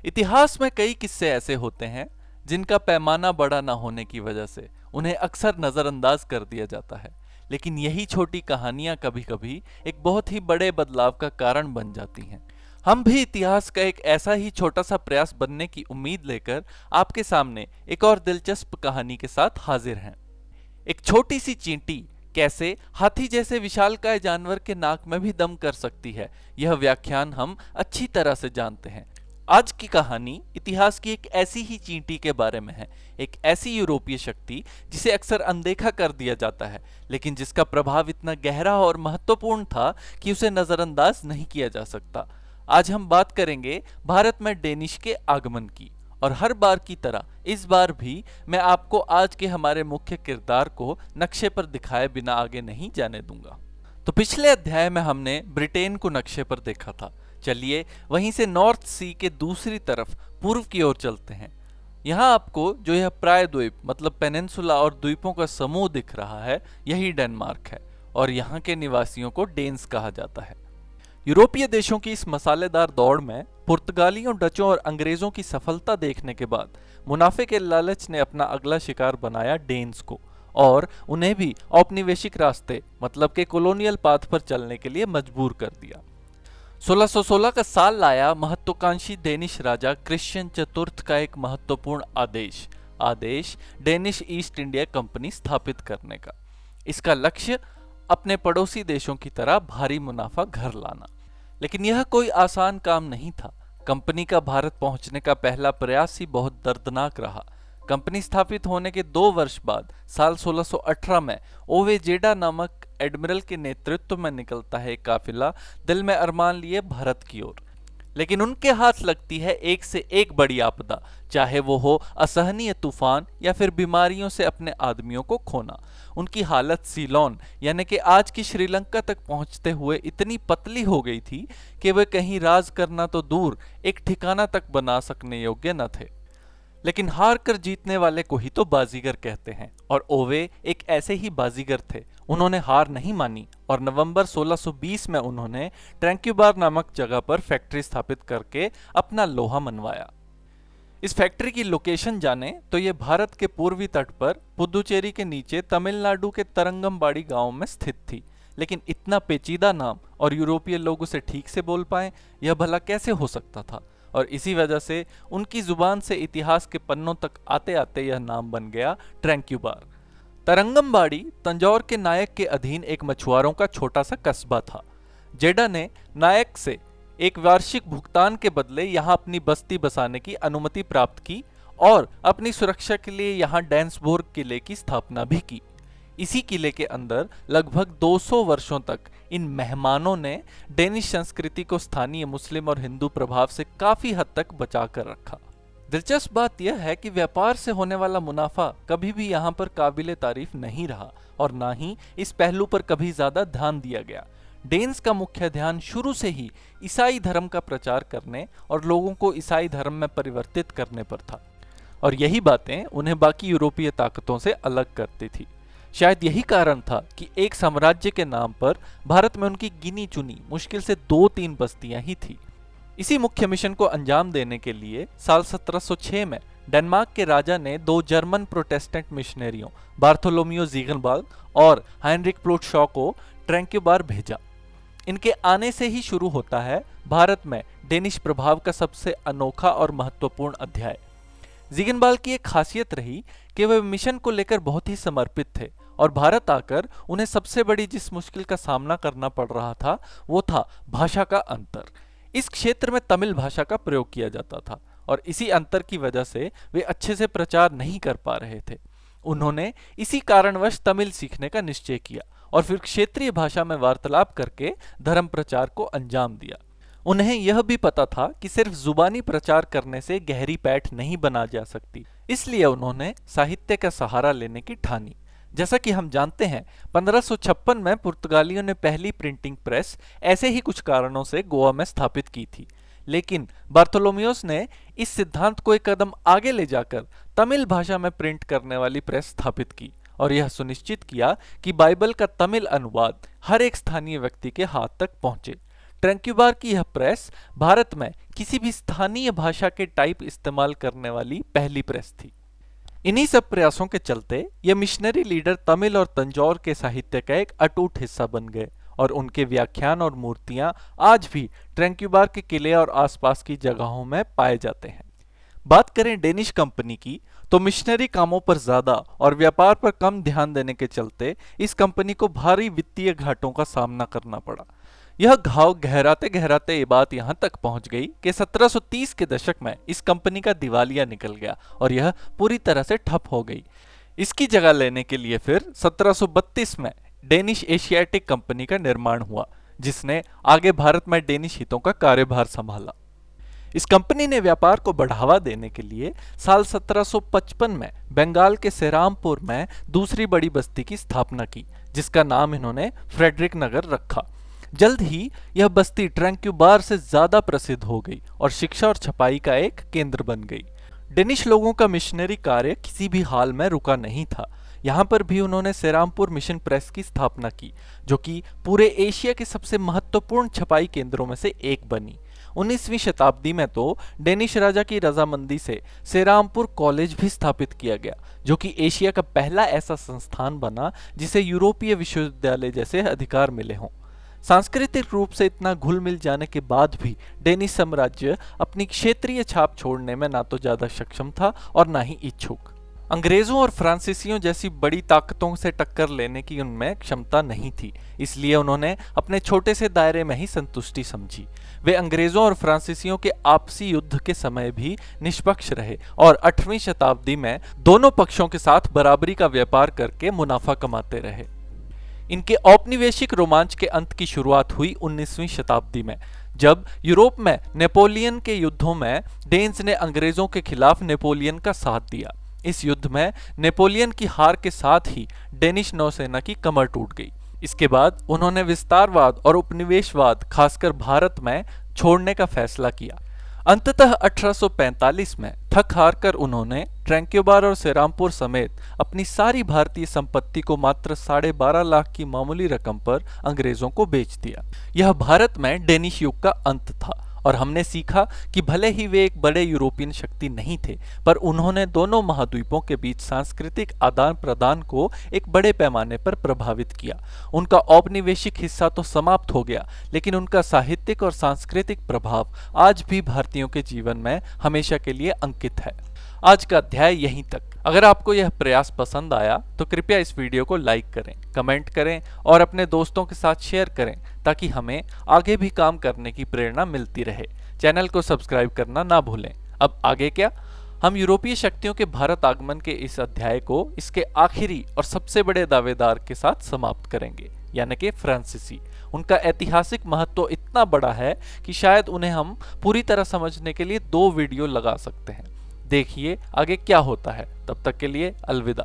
इतिहास में कई किस्से ऐसे होते हैं जिनका पैमाना बड़ा ना होने की वजह से उन्हें अक्सर नजरअंदाज कर दिया जाता है, लेकिन यही छोटी कहानियां कभी-कभी एक बहुत ही बड़े बदलाव का कारण बन जाती हैं। हम भी इतिहास का एक ऐसा ही छोटा सा प्रयास बनने की उम्मीद लेकर आपके सामने एक और दिलचस्प कहानी के साथ हाजिर हैं। एक छोटी सी चींटी कैसे हाथी जैसे विशालकाय जानवर के नाक में भी दम कर सकती है, यह व्याख्यान हम अच्छी तरह से जानते हैं। आज की कहानी इतिहास की एक ऐसी ही चींटी के बारे में है, एक ऐसी यूरोपीय शक्ति जिसे अक्सर अनदेखा कर दिया जाता है, लेकिन जिसका प्रभाव इतना गहरा और महत्वपूर्ण था कि उसे नजरअंदाज नहीं किया जा सकता। आज हम बात करेंगे भारत में डेनिश के आगमन की, और हर बार की तरह इस बार भी मैं आपको आज के हमारे मुख्य किरदार को नक्शे पर दिखाए बिना आगे नहीं जाने दूंगा। तो पिछले अध्याय में हमने ब्रिटेन को नक्शे पर देखा था। चलिए वहीं से नॉर्थ सी के दूसरी तरफ पूर्व की ओर चलते हैं। यहाँ आपको जो यह प्रायद्वीप मतलब पेनिनसुला और द्वीपों का समूह दिख रहा है, यही डेनमार्क है, और यहाँ के निवासियों को डेन्स कहा जाता है। यूरोपीय देशों की इस मसालेदार दौड़ में पुर्तगालियों, डचों और अंग्रेजों की सफलता देखने के बाद मुनाफे के लालच ने अपना अगला शिकार बनाया डेन्स को, और उन्हें भी औपनिवेशिक रास्ते मतलब के कॉलोनियल पाथ पर चलने के लिए मजबूर कर दिया। 1616 का साल लाया महत्वाकांक्षी डेनिश राजा क्रिश्चियन चतुर्थ का एक महत्वपूर्ण आदेश डेनिश ईस्ट इंडिया कंपनी स्थापित करने का। इसका लक्ष्य अपने पड़ोसी देशों की तरह भारी मुनाफा घर लाना। लेकिन यह कोई आसान काम नहीं था। कंपनी का भारत पहुंचने का पहला प्रयास ही बहुत दर्दनाक रहा। कंपनी स्थापित होने के 2 वर्ष बाद साल 1618 में ओवे जेडा नामक एडमिरल के नेतृत्व में निकलता है एक काफिला दिल में अरमान लिए भारत की ओर। लेकिन उनके हाथ लगती है एक से एक बड़ी आपदा, चाहे वो हो असहनीय तूफान या फिर बीमारियों से अपने आदमियों को खोना। उनकी हालत सीलोन यानी कि आज की श्रीलंका तक पहुंचते हुए इतनी पतली हो गई थी कि वे कहीं राज करना तो दूर एक ठिकाना तक बना सकने योग्य न थे। लेकिन हार कर जीतने वाले को ही तो बाजीगर कहते हैं, और ओवे एक ऐसे ही बाजीगर थे। उन्होंने हार नहीं मानी और नवंबर 1620 में उन्होंने ट्रैंक्यूबार नामक जगह पर फैक्ट्री स्थापित करके अपना लोहा मनवाया। इस फैक्ट्री की लोकेशन जाने तो ये भारत के पूर्वी तट पर पुदुचेरी के नीचे तमिलनाडु के तरंगमबाड़ी गांव में स्थित थी। लेकिन इतना पेचीदा नाम और यूरोपीय लोग उसे ठीक से बोल पाए, यह भला कैसे हो सकता था? और इसी वजह से उनकी जुबान से इतिहास के पन्नों तक आते आते यह नाम बन गया ट्रैंक्यूबार। तरंगमबाड़ी तंजौर के नायक के अधीन एक मछुआरों का छोटा सा कस्बा था। जेडा ने नायक से एक वार्षिक भुगतान के बदले यहाँ अपनी बस्ती बसाने की अनुमति प्राप्त की और अपनी सुरक्षा के लिए यहाँ डेंसबोर्ग किले की स्थापना भी की। इसी किले के अंदर लगभग 200 वर्षों तक इन मेहमानों ने डेनिश संस्कृति को स्थानीय मुस्लिम और हिंदू प्रभाव से काफी हद तक बचा कर रखा। दिलचस्प बात यह है कि व्यापार से होने वाला मुनाफा कभी भी यहाँ पर काबिले तारीफ नहीं रहा, और ना ही इस पहलू पर कभी ज्यादा ध्यान दिया गया। डेन्स का मुख्य ध्यान शुरू से ही ईसाई धर्म का प्रचार करने और लोगों को ईसाई धर्म में परिवर्तित करने पर था, और यही बातें उन्हें बाकी यूरोपीय ताकतों से अलग करती थी। शायद यही कारण था कि एक साम्राज्य के नाम पर भारत में उनकी गिनी चुनी मुश्किल से 2-3 बस्तियां ही थी। इसी मुख्य मिशन को अंजाम देने के लिए साल 1706 में डेनमार्क के राजा ने 2 जर्मन प्रोटेस्टेंट मिशनरियों बार्थोलोमियो ज़ीगनबाल्ग और हाइनरिक प्लोटशॉ को ट्रैंक्यूबार भेजा। इनके आने से ही शुरू होता है भारत में डेनिश प्रभाव का सबसे अनोखा और महत्वपूर्ण अध्याय। ज़ीगनबाल्ग की एक खासियत रही कि वे मिशन को लेकर बहुत ही समर्पित थे, और भारत आकर उन्हें सबसे बड़ी जिस मुश्किल का सामना करना पड़ रहा था वो था भाषा का अंतर। इस क्षेत्र में तमिल भाषा का प्रयोग किया जाता था, और इसी अंतर की वजह से वे अच्छे से प्रचार नहीं कर पा रहे थे। उन्होंने इसी कारणवश तमिल सीखने का निश्चय किया और फिर क्षेत्रीय भाषा में वार्तालाप करके धर्म प्रचार को अंजाम दिया। उन्हें यह भी पता था कि सिर्फ जुबानी प्रचार करने से गहरी पैठ नहीं बना जा सकती, इसलिए उन्होंने साहित्य का सहारा लेने की ठानी। जैसा कि हम जानते हैं 1556 में पुर्तगालियों ने पहली प्रिंटिंग प्रेस ऐसे ही कुछ कारणों से गोवा में स्थापित की थी, लेकिन बार्थोलोमियोस ने इस सिद्धांत को एक कदम आगे ले जाकर तमिल भाषा में प्रिंट करने वाली प्रेस स्थापित की और यह सुनिश्चित किया कि बाइबल का तमिल अनुवाद हर एक स्थानीय व्यक्ति के हाथ तक पहुंचे। ट्रैंक्यूबार की यह प्रेस भारत में किसी भी स्थानीय भाषा के टाइप इस्तेमाल करने वाली पहली प्रेस थी। इन्हीं सब प्रयासों के चलते ये मिशनरी लीडर तमिल और तंजौर के साहित्य का एक अटूट हिस्सा बन गए और उनके व्याख्यान और मूर्तियां आज भी ट्रैंक्यूबार के किले और आसपास की जगहों में पाए जाते हैं। बात करें डेनिश कंपनी की, तो मिशनरी कामों पर ज्यादा और व्यापार पर कम ध्यान देने के चलते इस कंपनी को भारी वित्तीय घाटों का सामना करना पड़ा। यह घाव गहराते गहराते ये बात यहां तक पहुंच गई कि 1730 के दशक में इस कंपनी का दिवालिया निकल गया और यह पूरी तरह से ठप हो गई। इसकी जगह लेने के लिए फिर 1732 में डेनिश एशियाटिक कंपनी का निर्माण हुआ, जिसने आगे भारत में डेनिश हितों का कार्यभार संभाला। इस कंपनी ने व्यापार को बढ़ावा देने के लिए साल 1755 में बंगाल के सेरामपुर में दूसरी बड़ी बस्ती की स्थापना की, जिसका नाम इन्होंने फ्रेडरिक नगर रखा। जल्द ही यह बस्ती ट्रैंक्यूबार से ज्यादा प्रसिद्ध हो गई और शिक्षा और छपाई का एक केंद्र बन गई। डेनिश लोगों का मिशनरी कार्य किसी भी हाल में रुका नहीं था। यहाँ पर भी उन्होंने सेरामपुर मिशन प्रेस की स्थापना की, जो कि पूरे एशिया के सबसे महत्वपूर्ण छपाई केंद्रों में से एक बनी। 19वीं शताब्दी में तो डेनिश राजा की रजामंदी से सेरामपुर कॉलेज भी स्थापित किया गया, जो कि एशिया का पहला ऐसा संस्थान बना जिसे यूरोपीय विश्वविद्यालय जैसे अधिकार मिले हों। सांस्कृतिक रूप से इतना घुल मिल जाने के बाद भी डेनिश साम्राज्य अपनी क्षेत्रीय छाप छोड़ने में ना तो ज्यादा सक्षम था और ना ही इच्छुक। अंग्रेजों और फ्रांसीसियों जैसी बड़ी ताकतों से टक्कर लेने की उनमें क्षमता नहीं थी, इसलिए उन्होंने अपने छोटे से दायरे में ही संतुष्टि समझी। वे अंग्रेजों और फ्रांसीसियों के आपसी युद्ध के समय भी निष्पक्ष रहे और 8वीं शताब्दी में दोनों पक्षों के साथ बराबरी का व्यापार करके मुनाफा कमाते रहे। इनके औपनिवेशिक रोमांच के अंत की शुरुआत हुई 19वीं शताब्दी में, जब यूरोप में नेपोलियन के युद्धों में डेन्स ने अंग्रेजों के खिलाफ नेपोलियन का साथ दिया। इस युद्ध में नेपोलियन की हार के साथ ही डेनिश नौसेना की कमर टूट गई। इसके बाद उन्होंने विस्तारवाद और उपनिवेशवाद खासकर भारत में छोड़ने का फैसला किया। अंततः 1845 में थक हार कर उन्होंने ट्रैंक्यूबार और सेरामपुर समेत अपनी सारी भारतीय संपत्ति को मात्र 12.5 लाख की मामूली रकम पर अंग्रेजों को बेच दिया। यह भारत में डेनिश युग का अंत था और हमने सीखा कि भले ही वे एक बड़े यूरोपियन शक्ति नहीं थे, पर उन्होंने दोनों महाद्वीपों के बीच सांस्कृतिक आदान प्रदान को एक बड़े पैमाने पर प्रभावित किया। उनका औपनिवेशिक हिस्सा तो समाप्त हो गया, लेकिन उनका साहित्यिक और सांस्कृतिक प्रभाव आज भी भारतीयों के जीवन में हमेशा के लिए अंकित है। आज का अध्याय यहीं तक। अगर आपको यह प्रयास पसंद आया तो कृपया इस वीडियो को लाइक करें, कमेंट करें और अपने दोस्तों के साथ शेयर करें, ताकि हमें आगे भी काम करने की प्रेरणा मिलती रहे। चैनल को सब्सक्राइब करना ना भूलें। अब आगे क्या? हम यूरोपीय शक्तियों के भारत आगमन के इस अध्याय को इसके आखिरी और सबसे बड़े दावेदार के साथ समाप्त करेंगे, यानी कि फ्रांसीसी। उनका ऐतिहासिक महत्व इतना बड़ा है कि शायद उन्हें हम पूरी तरह समझने के लिए 2 वीडियो लगा सकते हैं। देखिए आगे क्या होता है। तब तक के लिए अलविदा।